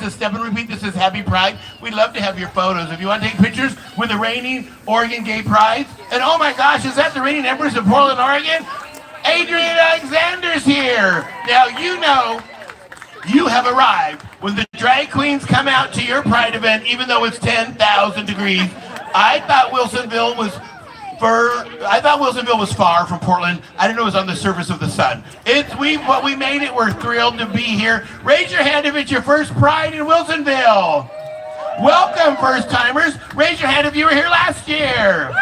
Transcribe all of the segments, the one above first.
says step and repeat. This says Happy Pride. We'd love to have your photos. If you want to take pictures with the reigning Oregon Gay Pride. And oh my gosh, is that the reigning Empress of Portland, Oregon? Adrien Alexander's here. Now you know you have arrived when the drag queens come out to your Pride event, even though it's 10,000 degrees. I thought Wilsonville was far from Portland. I didn't know it was on the surface of the sun. We made it. We're thrilled to be here. Raise your hand if it's your first Pride in Wilsonville. Welcome, first timers. Raise your hand if you were here last year.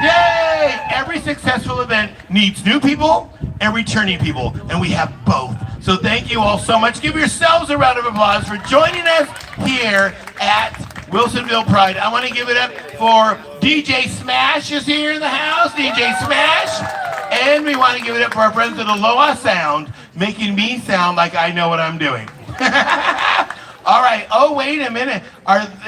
Yay! Every successful event needs new people and returning people, and we have both. So thank you all so much. Give yourselves a round of applause for joining us here at Wilsonville Pride. I want to give it up for DJ Smash is here in the house. DJ Smash. And we want to give it up for our friends at Aloha Sound, making me sound like I know what I'm doing. All right. Oh, wait a minute.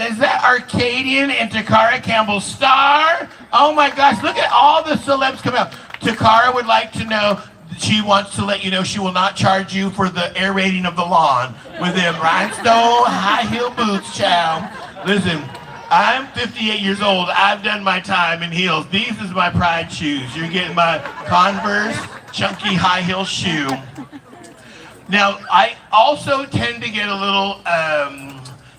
Is that Arcadian and Takara Campbell Star? Oh my gosh, look at all the celebs come out. Takara would like to know, she wants to let you know she will not charge you for the aerating of the lawn with them rhinestone high heel boots, child. Listen, I'm 58 years old. I've done my time in heels. These is my Pride shoes. You're getting my Converse chunky high heel shoe. Now, I also tend to get a little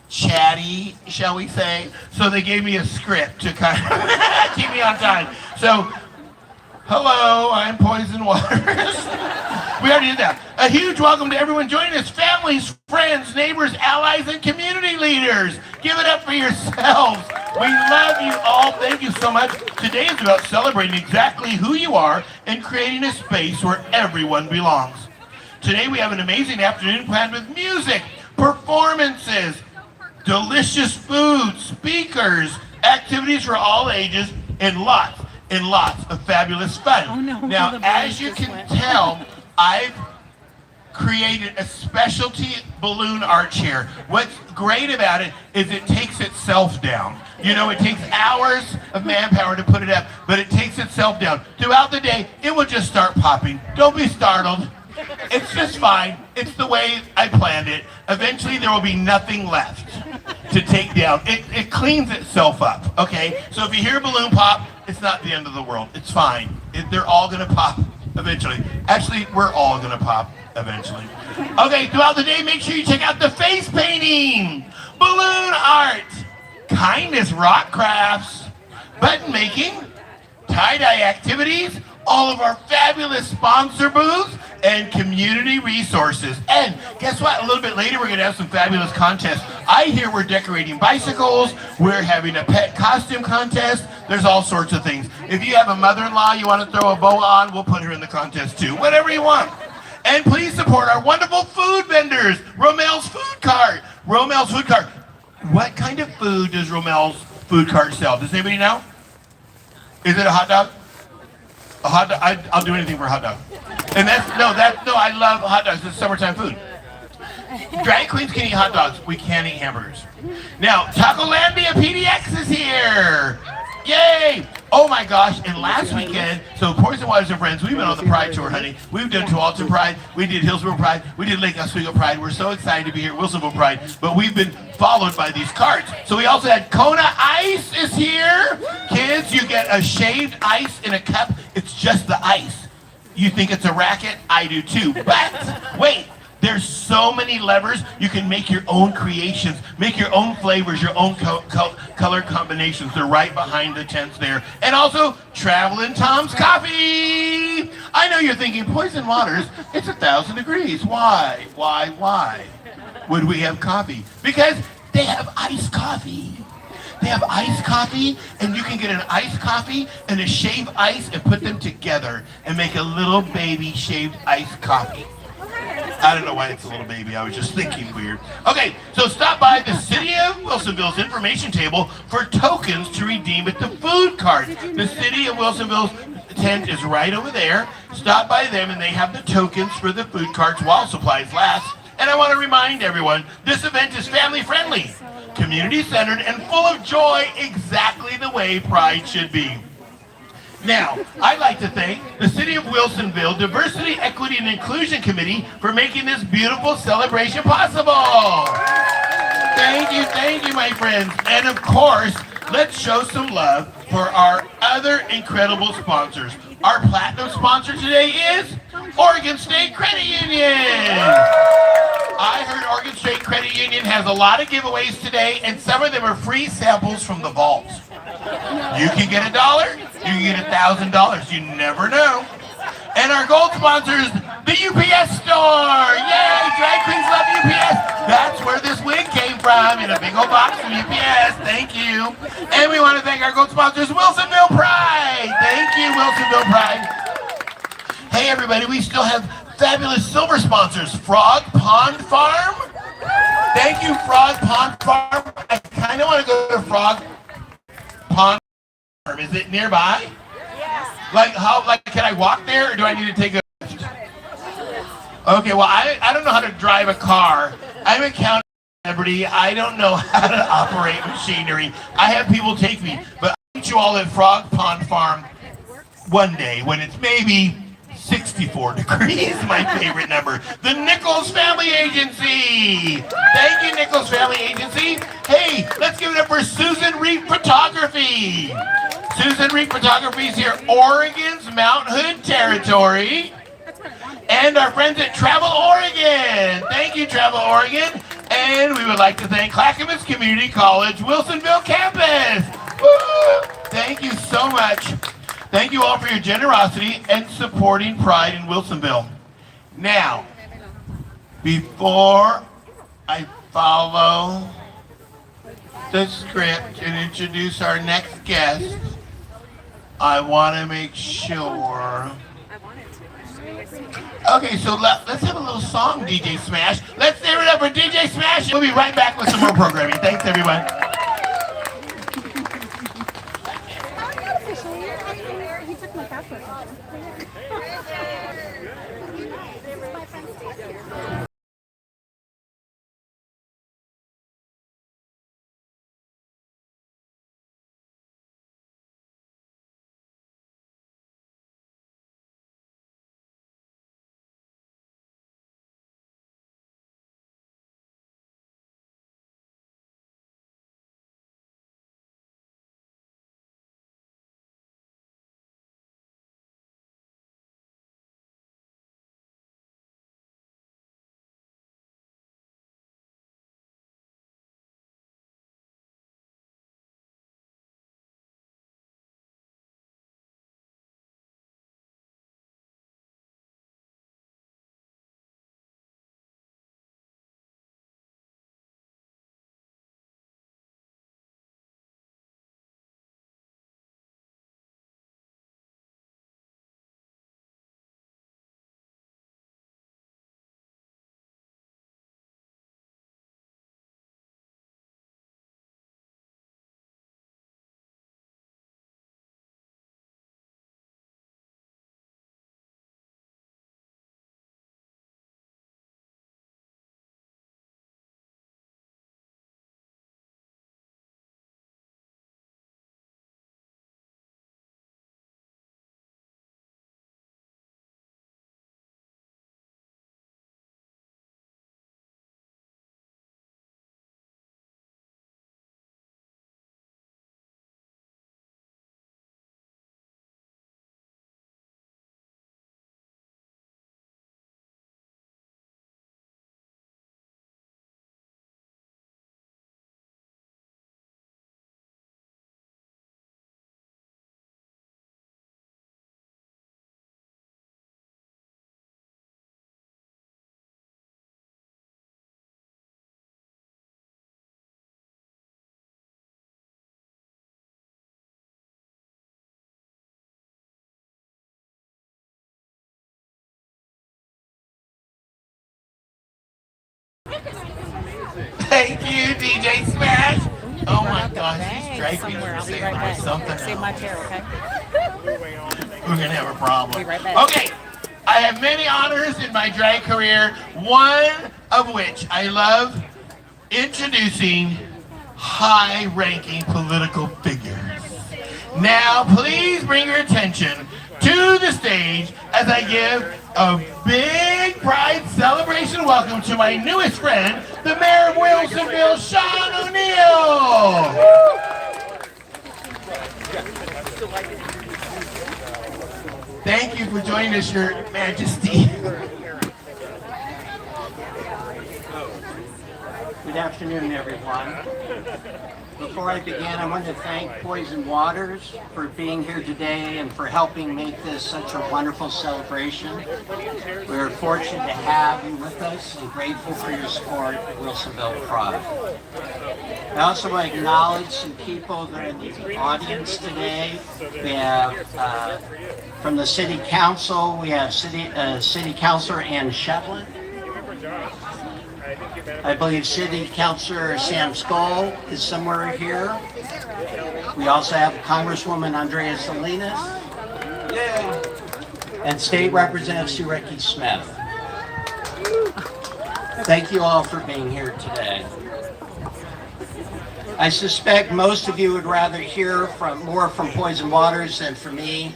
chatty, shall we say. So they gave me a script to kind of keep me on time. So, hello, I'm Poison Waters. We already did that. A huge welcome to everyone joining us, families, friends, neighbors, allies, and community leaders. Give it up for yourselves. We love you all. Thank you so much. Today is about celebrating exactly who you are and creating a space where everyone belongs. Today we have an amazing afternoon planned with music, performances, delicious food, speakers, activities for all ages, and lots of fabulous fun. Oh, no. Now, as you can tell, I've created a specialty balloon arch here. What's great about it is it takes itself down. You know, it takes hours of manpower to put it up, but it takes itself down. Throughout the day, it will just start popping. Don't be startled. It's just fine. It's the way I planned it. Eventually, there will be nothing left to take down. It cleans itself up, okay? So if you hear a balloon pop, it's not the end of the world. It's fine. They're all going to pop eventually. Actually, we're all going to pop eventually. Okay, throughout the day, make sure you check out the face painting, balloon art, kindness rock crafts, button making, tie-dye activities, all of our fabulous sponsor booths, and community resources. And guess what? A little bit later, we're going to have some fabulous contests. I hear we're decorating bicycles. We're having a pet costume contest. There's all sorts of things. If you have a mother-in-law you want to throw a bow on, we'll put her in the contest too. Whatever you want. And please support our wonderful food vendors. Romel's Food Cart. Romel's Food Cart. What kind of food does Romel's Food Cart sell? Does anybody know? Is it a hot dog? A hot dog? I'll do anything for a hot dog. And I love hot dogs. It's summertime food. Drag queens can eat hot dogs. We can't eat hamburgers. Now, Tacolandia PDX is here. Yay! Oh my gosh, and last weekend, so Poison Waters and Friends, we've been on the Pride Tour, honey. We've done Tualatin Pride, we did Hillsborough Pride, we did Lake Oswego Pride. We're so excited to be here at Wilsonville Pride, but we've been followed by these carts. So we also had Kona Ice is here. Kids, you get a shaved ice in a cup. It's just the ice. You think it's a racket? I do too. But wait, there's so many levers. You can make your own creations, make your own flavors, your own color combinations. They're right behind the tents there. And also, Travelin' Tom's Coffee. I know you're thinking, Poison Waters, it's 1,000 degrees. Why would we have coffee? Because they have iced coffee. They have iced coffee, and you can get an iced coffee and a shaved ice and put them together and make a little baby shaved iced coffee. I don't know why it's a little baby. I was just thinking weird. Okay, so stop by the City of Wilsonville's information table for tokens to redeem at the food cart. The City of Wilsonville's tent is right over there. Stop by them, and they have the tokens for the food carts while supplies last. And I want to remind everyone, this event is family-friendly, community-centered, and full of joy, exactly the way Pride should be. Now, I'd like to thank the City of Wilsonville Diversity, Equity, and Inclusion Committee for making this beautiful celebration possible. Thank you, my friends. And of course, let's show some love for our other incredible sponsors. Our platinum sponsor today is Oregon State Credit Union. I heard Oregon State Credit Union has a lot of giveaways today, and some of them are free samples from the vault. You can get $1, you can get $1,000. You never know. And our gold sponsors, the UPS store. Yay, drag queens love UPS. That's where this wig came from, in a big old box from UPS. Thank you. And we want to thank our gold sponsors, Wilsonville Pride. Thank you, Wilsonville Pride. Hey, everybody, we still have fabulous silver sponsors. Frog Pond Farm. Thank you, Frog Pond Farm. I kind of want to go to Frog Pond Farm. Is it nearby? Like, can I walk there, or do I need to take a lift? Okay, well, I don't know how to drive a car. I'm a county celebrity. I don't know how to operate machinery. I have people take me, but I'll meet you all at Frog Pond Farm one day when it's maybe 64 degrees, my favorite number. The Nichols Family Agency. Thank you, Nichols Family Agency. Hey, let's give it up for Susan Reed Photography. Susan Reed Photography is here, Oregon's Mount Hood territory. And our friends at Travel Oregon. Thank you, Travel Oregon. And we would like to thank Clackamas Community College, Wilsonville campus. Woo! Thank you so much. Thank you all for your generosity and supporting Pride in Wilsonville. Now, before I follow the script and introduce our next guest, I want to make sure. Okay, so let's have a little song, DJ Smash. Let's give it up for DJ Smash. We'll be right back with some more programming. Thanks, everyone. Thank you, DJ Smash. Oh my gosh, these drag queens are saying something. Save my chair, okay? We're gonna have a problem. Be right back. Okay, I have many honors in my drag career, one of which I love introducing high-ranking political figures. Now, please bring your attention to the stage as I give a big Pride celebration welcome to my newest friend, the Mayor of Wilsonville, Sean O'Neill. join us, Your Majesty. Good afternoon, everyone. Before I begin, I want to thank Poison Waters for being here today and for helping make this such a wonderful celebration. We're fortunate to have you with us and grateful for your support at Wilsonville Pride. I also want to acknowledge some people that are in the audience today. We have from the City Council, we have City Councilor Ann Shevlin. I believe City Councilor Sam Skoll is somewhere here. We also have Congresswoman Andrea Salinas. Yay! And State Representative Sue Ricky Smith. Thank you all for being here today. I suspect most of you would rather hear more from Poison Waters than from me,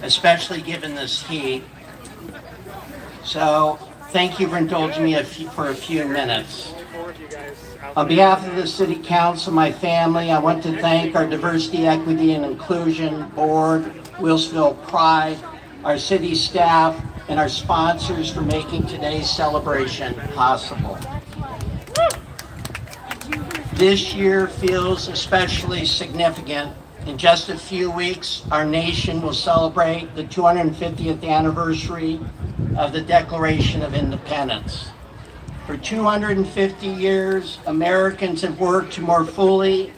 especially given this heat. So thank you for indulging me for a few minutes. On behalf of the City Council, my family, I want to thank our Diversity, Equity, and Inclusion Board, Wilsonville Pride, our city staff, and our sponsors for making today's celebration possible. This year feels especially significant. In just a few weeks, our nation will celebrate the 250th anniversary of the Declaration of Independence. For 250 years, Americans have worked to more fully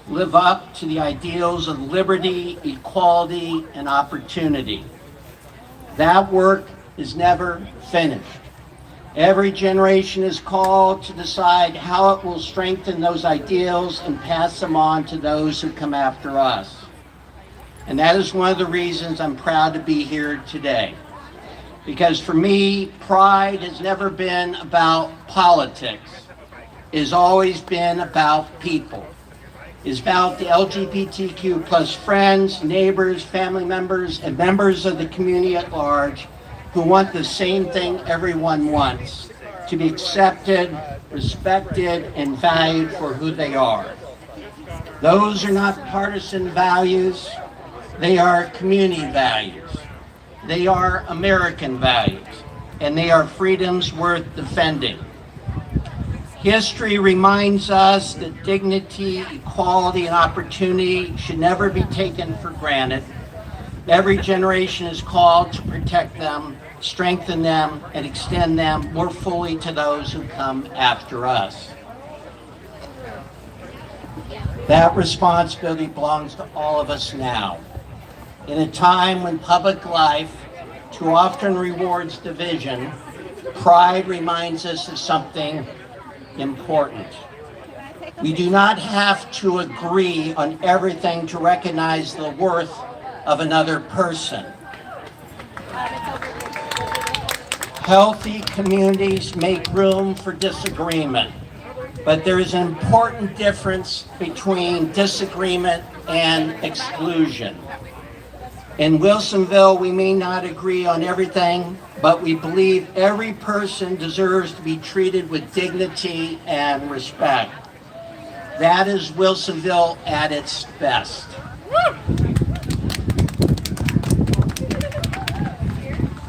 live up to the ideals of liberty, equality, and opportunity. That work is never finished. Every generation is called to decide how it will strengthen those ideals and pass them on to those who come after us. And that is one of the reasons I'm proud to be here today. Because for me, Pride has never been about politics. It has always been about people. It's about the LGBTQ plus friends, neighbors, family members, and members of the community at large who want the same thing everyone wants, to be accepted, respected, and valued for who they are. Those are not partisan values, they are community values. They are American values, and they are freedoms worth defending. History reminds us that dignity, equality, and opportunity should never be taken for granted. Every generation is called to protect them, strengthen them, and extend them more fully to those who come after us. That responsibility belongs to all of us now. In a time when public life too often rewards division, Pride reminds us of something important. We do not have to agree on everything to recognize the worth of another person. Healthy communities make room for disagreement, but there is an important difference between disagreement and exclusion. In Wilsonville, we may not agree on everything, but we believe every person deserves to be treated with dignity and respect. That is Wilsonville at its best.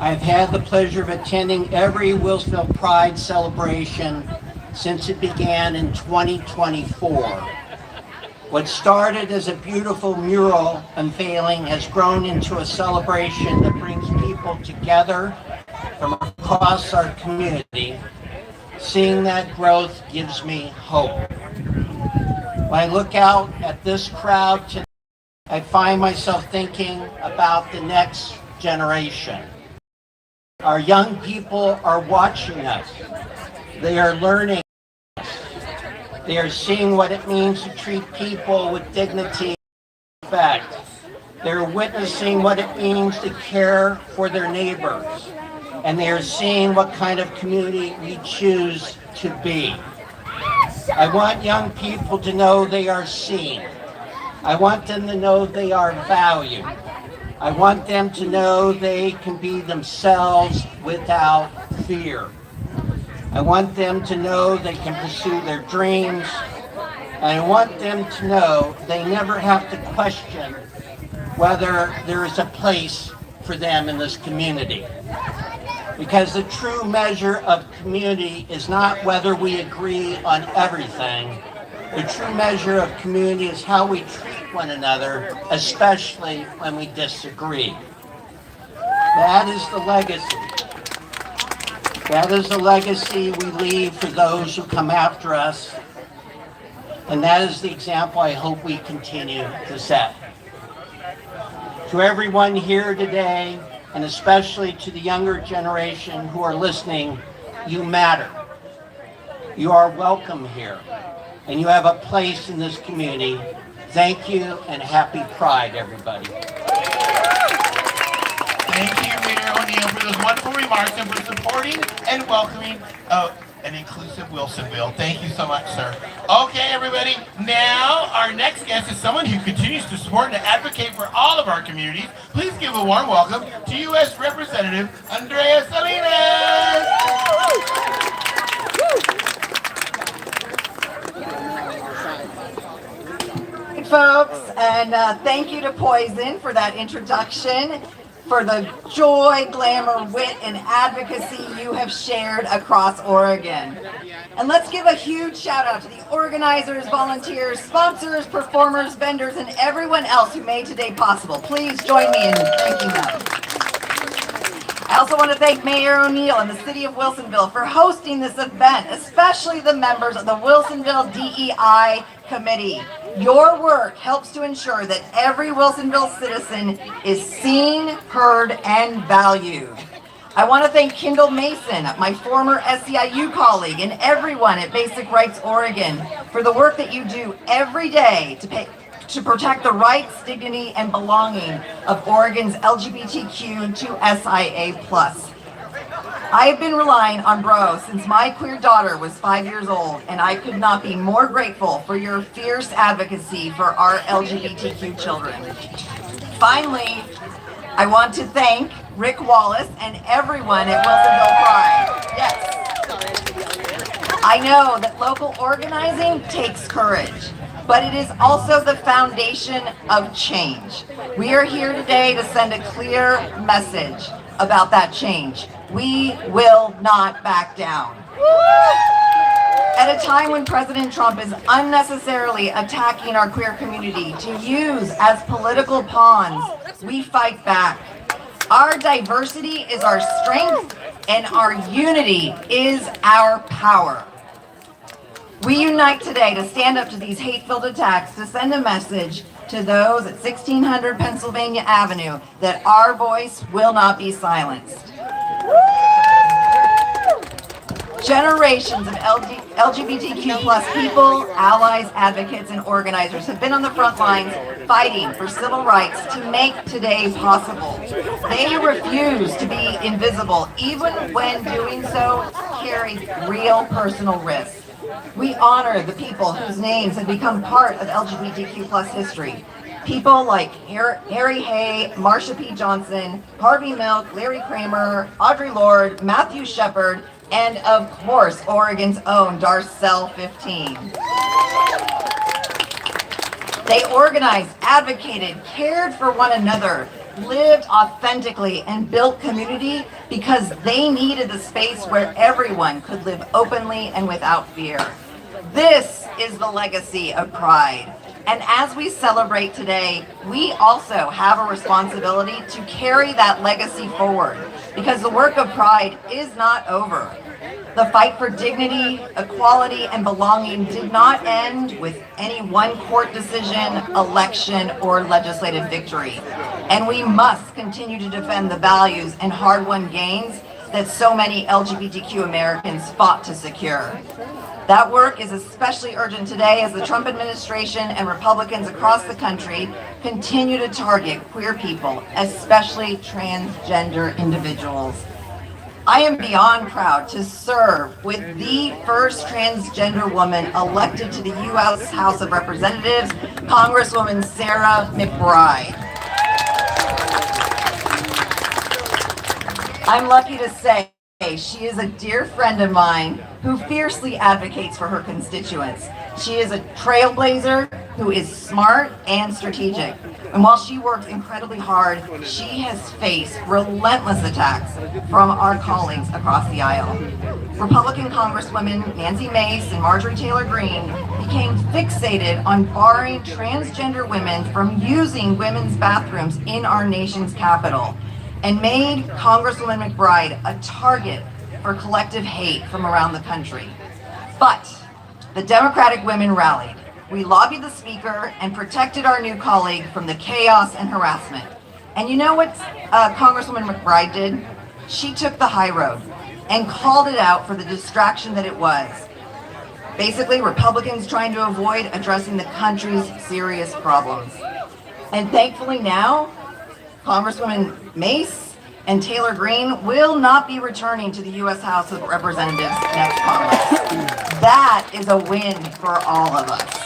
I've had the pleasure of attending every Wilsonville Pride celebration since it began in 2024. What started as a beautiful mural unveiling has grown into a celebration that brings people together from across our community. Seeing that growth gives me hope. When I look out at this crowd today, I find myself thinking about the next generation. Our young people are watching us. They are learning. They are seeing what it means to treat people with dignity and respect. They're witnessing what it means to care for their neighbors. And they are seeing what kind of community we choose to be. I want young people to know they are seen. I want them to know they are valued. I want them to know they can be themselves without fear. I want them to know they can pursue their dreams. And I want them to know they never have to question whether there is a place for them in this community. Because the true measure of community is not whether we agree on everything. The true measure of community is how we treat one another, especially when we disagree. That is the legacy. That is the legacy we leave for those who come after us. And that is the example I hope we continue to set. To everyone here today, and especially to the younger generation who are listening, you matter. You are welcome here, and you have a place in this community. Thank you, and happy Pride, everybody. Thank you, Mayor O'Neill, for those wonderful remarks and for supporting and welcoming an inclusive Wilsonville. Thank you so much, sir. Okay, everybody. Now, our next guest is someone who continues to support and advocate for all of our communities. Please give a warm welcome to U.S. Representative Andrea Salinas. Hey, folks, and thank you to Poison for that introduction, for the joy, glamour, wit, and advocacy you have shared across Oregon. And let's give a huge shout out to the organizers, volunteers, sponsors, performers, vendors, and everyone else who made today possible. Please join me in thanking them. I also want to thank Mayor O'Neill and the City of Wilsonville for hosting this event, especially the members of the Wilsonville DEI Committee. Your work helps to ensure that every Wilsonville citizen is seen, heard, and valued. I want to thank Kendall Mason, my former SEIU colleague, and everyone at Basic Rights Oregon for the work that you do every day to protect the rights, dignity, and belonging of Oregon's LGBTQ2SIA+. I have been relying on Bro since my queer daughter was 5 years old, and I could not be more grateful for your fierce advocacy for our LGBTQ children. Finally, I want to thank Rick Wallace and everyone at Wilsonville Pride. Yes. I know that local organizing takes courage, but it is also the foundation of change. We are here today to send a clear message about that change. We will not back down. At a time when President Trump is unnecessarily attacking our queer community to use as political pawns, we fight back. Our diversity is our strength, and our unity is our power. We unite today to stand up to these hate-filled attacks, to send a message to those at 1600 Pennsylvania Avenue that our voice will not be silenced. Generations of LGBTQ plus people, allies, advocates, and organizers have been on the front lines fighting for civil rights to make today possible. They refuse to be invisible, even when doing so carries real personal risk. We honor the people whose names have become part of LGBTQ plus history. People like Harry Hay, Marsha P. Johnson, Harvey Milk, Larry Kramer, Audre Lorde, Matthew Shepard, and of course, Oregon's own Darcel 15. They organized, advocated, cared for one another, lived authentically, and built community because they needed a space where everyone could live openly and without fear. This is the legacy of Pride. And as we celebrate today, we also have a responsibility to carry that legacy forward, because the work of Pride is not over. The fight for dignity, equality, and belonging did not end with any one court decision, election, or legislative victory. And we must continue to defend the values and hard-won gains that so many LGBTQ Americans fought to secure. That work is especially urgent today as the Trump administration and Republicans across the country continue to target queer people, especially transgender individuals. I am beyond proud to serve with the first transgender woman elected to the U.S. House of Representatives, Congresswoman Sarah McBride. I'm lucky to say she is a dear friend of mine who fiercely advocates for her constituents. She is a trailblazer who is smart and strategic. And while she works incredibly hard, she has faced relentless attacks from our colleagues across the aisle. Republican Congresswomen Nancy Mace and Marjorie Taylor Greene became fixated on barring transgender women from using women's bathrooms in our nation's capital, and made Congresswoman McBride a target for collective hate from around the country. But the Democratic women rallied. We lobbied the speaker and protected our new colleague from the chaos and harassment. And you know what Congresswoman McBride did? She took the high road and called it out for the distraction that it was. Basically, Republicans trying to avoid addressing the country's serious problems. And thankfully now, Congresswoman Mace and Taylor Greene will not be returning to the U.S. House of Representatives next Congress. That is a win for all of us.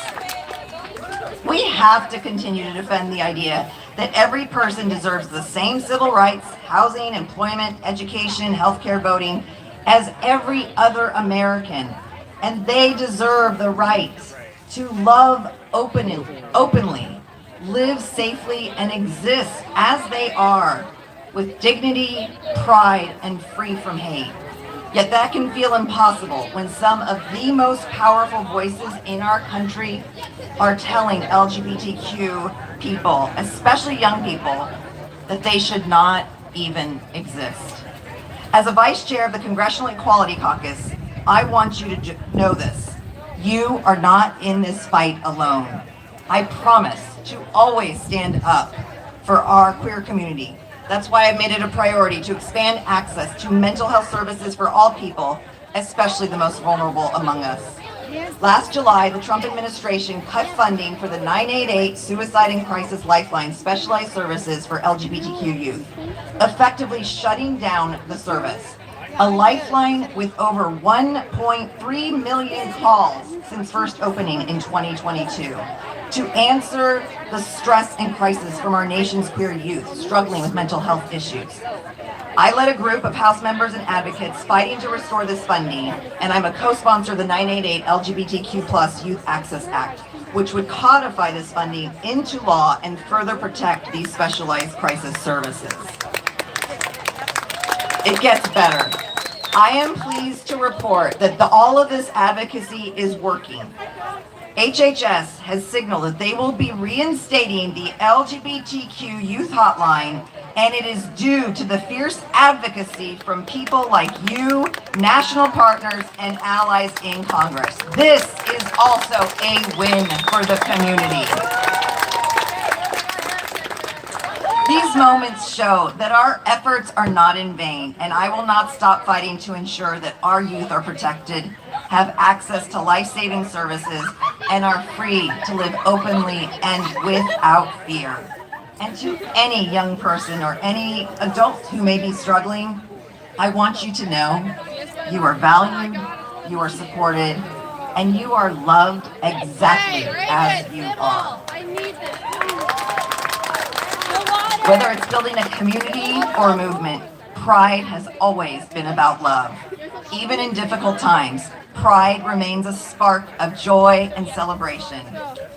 We have to continue to defend the idea that every person deserves the same civil rights, housing, employment, education, healthcare, voting, as every other American. And they deserve the right to love openly, live safely, and exist as they are, with dignity, pride, and free from hate. Yet that can feel impossible when some of the most powerful voices in our country are telling LGBTQ people, especially young people, that they should not even exist. As a vice chair of the Congressional Equality Caucus, I want you to know this. You are not in this fight alone. I promise to always stand up for our queer community. That's why I've made it a priority to expand access to mental health services for all people, especially the most vulnerable among us. Last July, the Trump administration cut funding for the 988 Suicide and Crisis Lifeline specialized services for LGBTQ youth, effectively shutting down the service. A lifeline with over 1.3 million calls since first opening in 2022 to answer the stress and crisis from our nation's queer youth struggling with mental health issues. I led a group of House members and advocates fighting to restore this funding, and I'm a co-sponsor of the 988 LGBTQ+ Youth Access Act, which would codify this funding into law and further protect these specialized crisis services. It gets better. I am pleased to report that all of this advocacy is working. HHS has signaled that they will be reinstating the LGBTQ Youth Hotline, and it is due to the fierce advocacy from people like you, national partners, and allies in Congress. This is also a win for the community. These moments show that our efforts are not in vain, and I will not stop fighting to ensure that our youth are protected, have access to life-saving services, and are free to live openly and without fear. And to any young person or any adult who may be struggling, I want you to know you are valued, you are supported, and you are loved exactly as you are. Whether it's building a community or a movement, Pride has always been about love. Even in difficult times, Pride remains a spark of joy and celebration.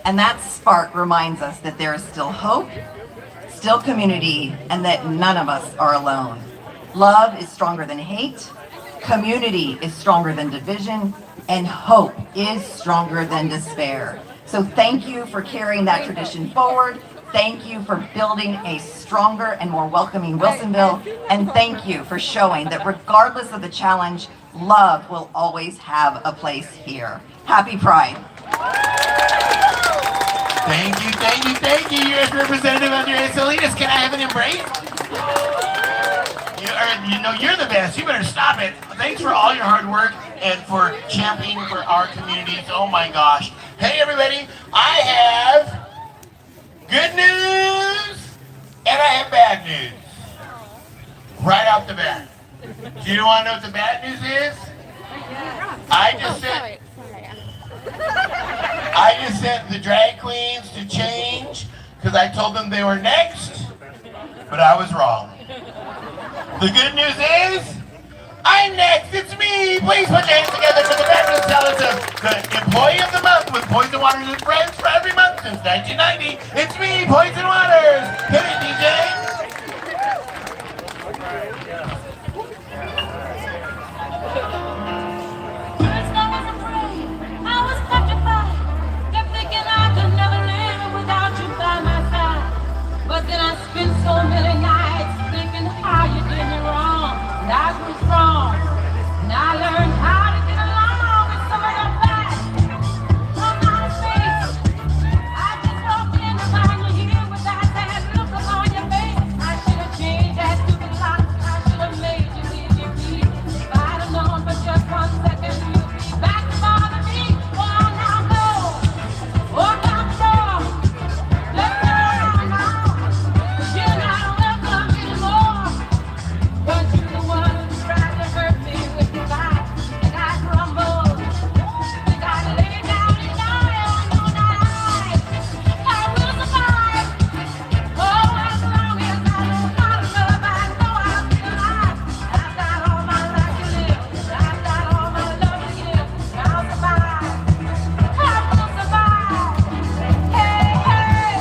And that spark reminds us that there is still hope, still community, and that none of us are alone. Love is stronger than hate, community is stronger than division, and hope is stronger than despair. So thank you for carrying that tradition forward. Thank you for building a stronger and more welcoming Wilsonville. And thank you for showing that regardless of the challenge, love will always have a place here. Happy Pride. Thank you, thank you, thank you, U.S. Representative Adrien Alexander. Can I have an embrace? You're the best. You better stop it. Thanks for all your hard work and for championing for our communities. Oh my gosh. Hey everybody, I have good news and I have bad news. Right off the bat. Do you want to know what the bad news is? I just sent the drag queens to change because I told them they were next, but I was wrong. The good news is I'm next. It's me. Please put your hands together for the fabulous talent of the Employee of the Month with Poison Waters and Friends for every month since 1990. It's me, Poison Waters. Hit it, DJ. But then I spent so many nights thinking how you did me wrong, and I was wrong, and I learned how to get along with some of your facts. From my face, I just walked in to find you here with that sad look upon your face. I should have changed that stupid lock. I should have made you leave your feet. If I'd have known for just 1 second you'd be back to bother me. Oh, now go, walk out the door. Let's go around now. You're not welcome anymore. Weren't you the one who tried to hurt me with your lies? And I crumbled. Think I'd lay down and die. Oh, no, not I will survive. Oh, as long as I know how to love, I know I'll be alive. I've got all my life to live. I've got all my love to give. I'll survive. I will survive. Hey, hey.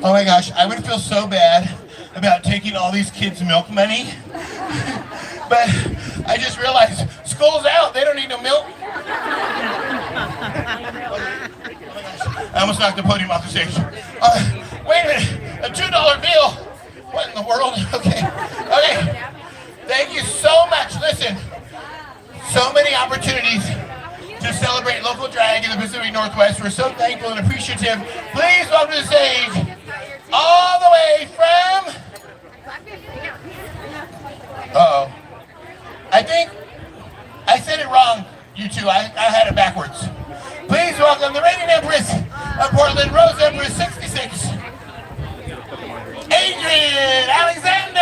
Oh my gosh, I would feel so bad about taking all these kids' milk money. But I just realized school's out, they don't need no milk. I almost knocked the podium off the stage. Wait a minute, a $2 bill. What in the world? Okay. Thank you so much. Listen, so many opportunities to celebrate local drag in the Pacific Northwest. We're so thankful and appreciative. Please welcome to the stage, all the way from... Uh-oh. I think I said it wrong, you two. I had it backwards. Please welcome the reigning Empress of Portland, Rose Empress 66, Adrien Alexander.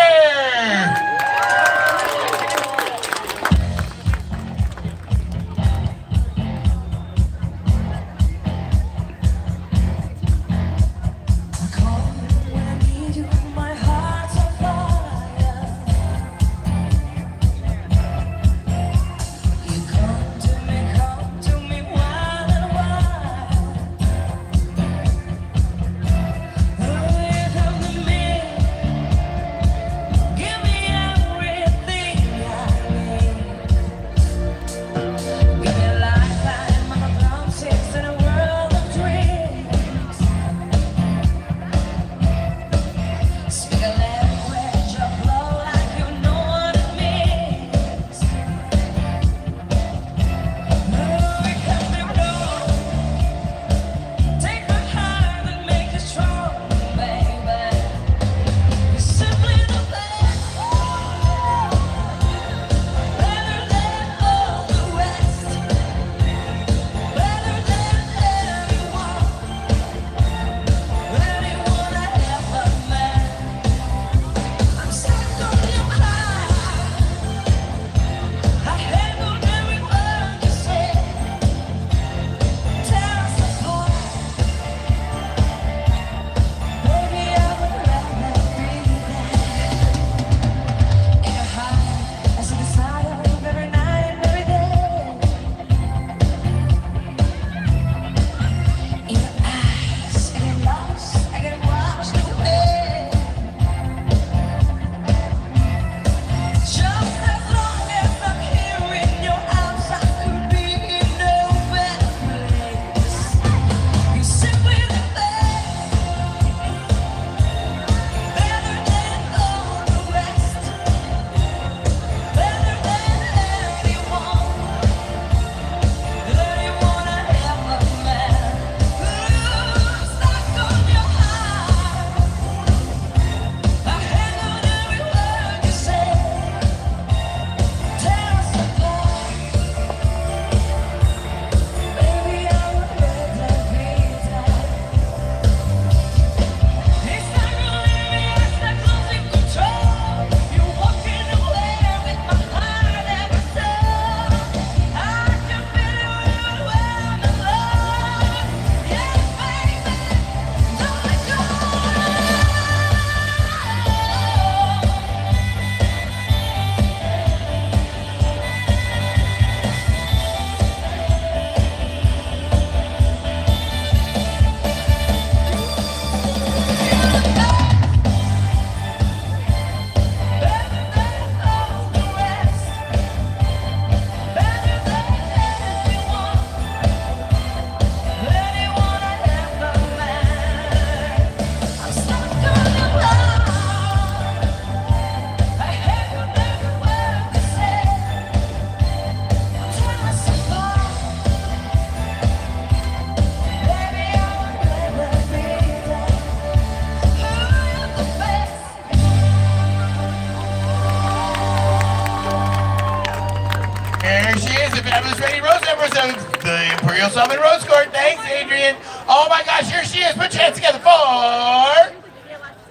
ready Rose numbers of the Imperial Summit Rose Court. Thanks, Adrien. Oh my gosh, here she is. Put your hands together for,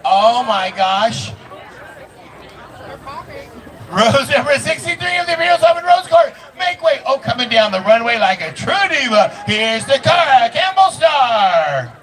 oh my gosh, Rose number 63 of the Imperial Summit Rose Court. Make way. Oh, coming down the runway like a true diva. Here's Takara Campbell Star.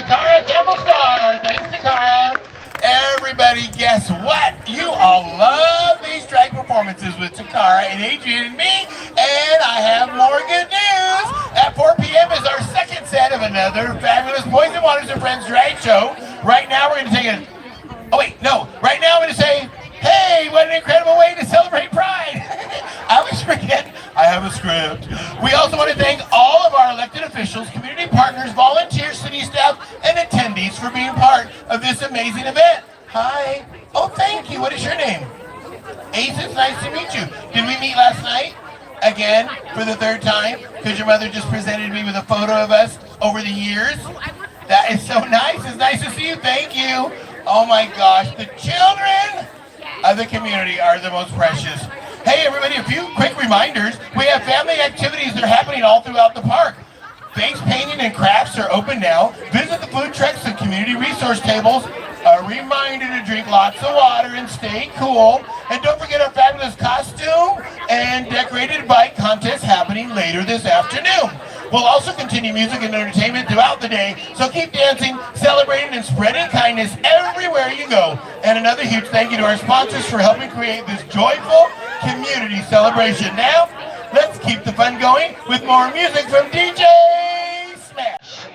Takara Campbell Star. Thanks, Takara. Everybody, guess what? You all love these drag performances with Takara and Adrien and me. And I have more good news. At 4 p.m. is our second set of another fabulous Boys and Waters and Friends drag show. Right now we're going to take a... Oh, wait, no. Right now I'm going to say, hey, what an incredible way to celebrate Pride. I always forget I have a script. We also want to thank all of our elected officials, community partners, volunteers, city staff, and attendees for being part of this amazing event. Hi. Oh, thank you. What is your name? Ace, it's nice to meet you. Did we meet last night? Again, for the third time? Because your mother just presented me with a photo of us over the years. That is so nice. It's nice to see you. Thank you. Oh my gosh. The children of the community are the most precious. Hey everybody, a few quick reminders. We have family activities that are happening all throughout the park. Face painting and crafts are open now. Visit the food trucks and community resource tables. A reminder to drink lots of water and stay cool. And don't forget our fabulous costume and decorated bike contest happening later this afternoon. We'll also continue music and entertainment throughout the day, so keep dancing, celebrating, and spreading kindness everywhere you go. And another huge thank you to our sponsors for helping create this joyful community celebration. Now, let's keep the fun going with more music from DJ Smash.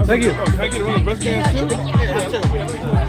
Thank you. Can I get one of the breast cans too?